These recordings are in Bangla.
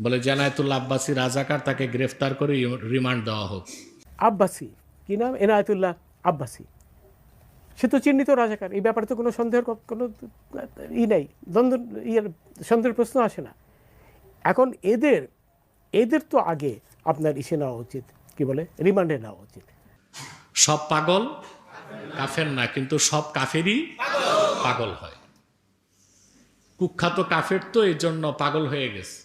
বলে জানায়াতুল্লাহ আব্বাসী রাজাকার, তাকে গ্রেফতার করে রিমান্ড দেওয়া হোক। আব্বাসী কি নাম, এনায়েতুল্লাহ আব্বাসী, সে তো চিহ্নিত রাজাকার। এই ব্যাপারে তো কোনো সন্দেহের কোনো নেই, দ্বন্দ্ব সন্দেহের প্রশ্ন আসে না। এখন এদের তো আগে আপনার ইসে নেওয়া উচিত, কি বলে, রিমান্ডে নেওয়া উচিত। সব পাগল কাফের না, কিন্তু সব কাফেরই পাগল হয়। কুখ্যাত কাফের তো এই জন্য পাগল হয়ে গেছে।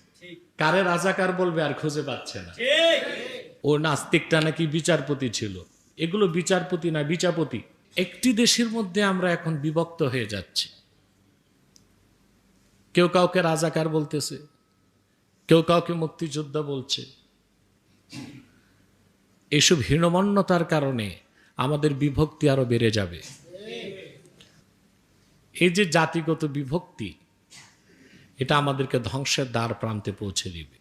কারে রাজাকার বলবে আর খুঁজে পাচ্ছে না। ও নাস্তিকটা নাকি বিচারপতি ছিল। এগুলো বিচারপতি না, বিচারপতি। একটি দেশের মধ্যে আমরা এখন বিভক্ত হয়ে যাচ্ছি। কেউ কাউকে রাজাকার বলতেছে, কেউ কাউকে মুক্তিযোদ্ধা বলছে। এসব হীনমন্যতার কারণে আমাদের বিভক্তি আরো বেড়ে যাবে। এই যে জাতিগত বিভক্তি, এটা আমাদেরকে ধ্বংসের দ্বার প্রান্তে পৌঁছে দিবে।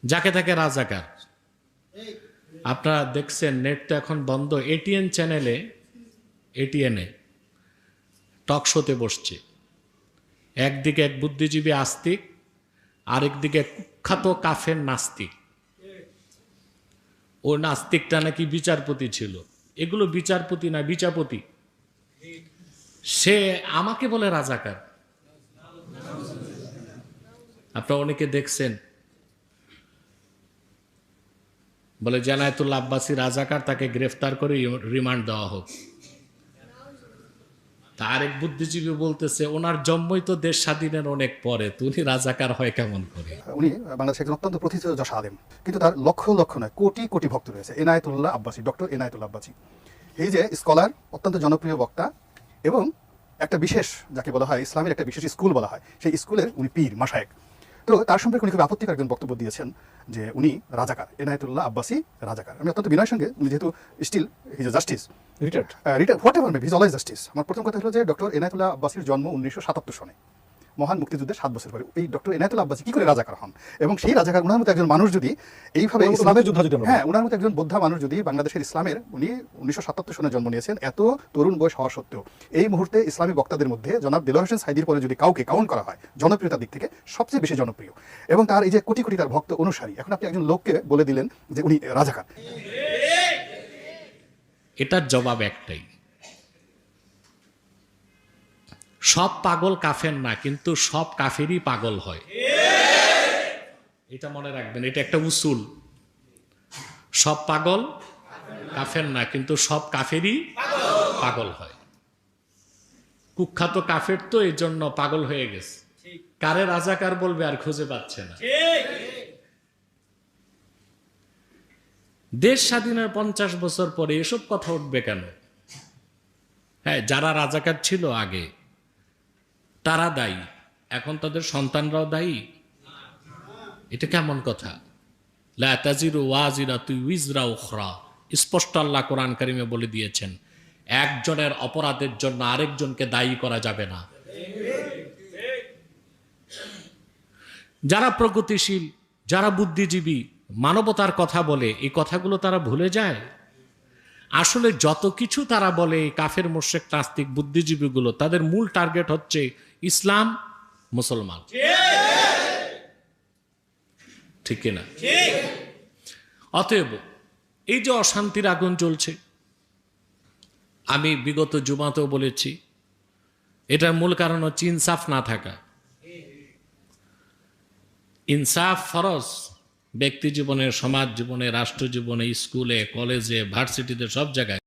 যাকে তাকে রাজাকার। আপনারা দেখছেন, নেট তো এখন বন্ধ। এটিএন চ্যানেলে, এটিএনে টক শোতে বসছে। একদিকে এক বুদ্ধিজীবী আস্তিক, আরেকদিকে কুখ্যাত কাফের নাস্তিক। ও নাস্তিকটা নাকি বিচারপতি ছিল। এগুলো বিচারপতি না, বিচারপতি। সে আমাকে বলে রাজাকার। আপনারা অনেকে দেখছেন, বলে জানায়াতুল্লাহ আব্বাসী রাজাকার, তাকে গ্রেফতার করে রিমান্ড দেওয়া হোক। তা আরেক বুদ্ধিজীবী বলতেছে, ওনার জন্মই তো দেশ স্বাধীনের অনেক পরে, উনি রাজাকার হয় কেমন করে? উনি বাংলাদেশের একজন অত্যন্ত প্রতিষ্ঠিত যশ আলেম, কিন্তু তার লক্ষ লক্ষ নয়, কোটি কোটি ভক্ত রয়েছে। এনায়েতুল্লাহ আব্বাসী, ডক্টর এনায়েতুল্লাহ আব্বাসী, এই যে স্কলার, অত্যন্ত জনপ্রিয় বক্তা, এবং একটা বিশেষ, যাকে বলা হয় ইসলামের একটা বিশেষ স্কুল বলা হয়, সেই স্কুলের উনি পীর মাশায়েখ। তো তার সম্পর্কে উনি খুব আপত্তিকর একজন বক্তব্য দিয়েছেন যে উনি রাজাকার, এনায়েতুল্লাহ আব্বাসী রাজাকার। আমি অত্যন্ত বিনয়ের সঙ্গে, উনি যেহেতু still he's a justice, retired whatever maybe, he's always justice. আমার প্রথম কথা হলো যে ডক্টর এনায়েতুল্লাহ আব্বাসীর জন্ম 1977 সনে, মহান মুক্তিযুদ্ধের 7 বছর পরে। এই ডক্টর এনায়েতুল্লাহ আব্বাসী কি করে রাজাকার হন? এবং সেই রাজাকার, ওনার মতো একজন মানুষ যদি এইভাবে ইসলামের যোদ্ধা, যদি হ্যাঁ, ওনার মতো একজন বোদ্ধা মানুষ যদি বাংলাদেশের ইসলামের, উনি 1977 সনে জন্ম নিয়েছেন, এত তরুণ বয়স হওয়া সত্ত্বেও এই মুহূর্তে ইসলামী বক্তাদের মধ্যে জনাব দেলোয়ার হোসেন সাইদির পরে যদি কাউকে কাউন্ট করা হয় জনপ্রিয়তার দিক থেকে, সবচেয়ে বেশি জনপ্রিয়। এবং তার এই যে কোটি কোটি তার ভক্ত অনুসারী, এখন আপনি একজন লোককে বলে দিলেন যে উনি রাজাকার। এটার জবাব একটাই, সব পাগল কাফের না, কিন্তু সব কাফেরই পাগল হয়। এটা মনে রাখবেন, এটা একটা উসুল। সব পাগল কাফের না, কিন্তু সব কাফেরই পাগল হয়। কুখ্যাত কাফের তো এই জন্য পাগল হয়ে গেছে। কারে রাজাকার বলবে আর খুঁজে পাচ্ছে না। দেশ স্বাধীনের 50 বছর পরে এসব কথা উঠবে কেন? হ্যাঁ, যারা রাজাকার ছিল আগে তারা দায়ী, এখন তাদের সন্তানরাও দায়ী। এটা কেমন কথা? লা তাজিরু ওয়াজিরাতু উইজরা উখরা, স্পষ্ট আল্লাহ কোরআন কারিমে বলে দিয়েছেন, একজনের অপরাধের জন্য আরেকজনকে দায়ী করা যাবে না। যারা প্রগতিশীল, যারা বুদ্ধিজীবী, মানবতার কথা বলে, এই কথাগুলো তারা ভুলে যায়। আসলে যত কিছু তারা বলে, কাফের মুশরিক নাস্তিক বুদ্ধিজীবীগুলো, তাদের মূল টার্গেট হচ্ছে ইসলাম, মুসলমান। ঠিক কিনা? অতএব এই যে অশান্তির আগুন জ্বলছে, আমি বিগত জুমাতেও বলেছি, এটার মূল কারণ হচ্ছে ইনসাফ না থাকা। ইনসাফ ফরজ ব্যক্তি জীবনে, সমাজ জীবনে, রাষ্ট্র জীবনে, স্কুলে, কলেজে, ভার্সিটিতে, সব জায়গায়।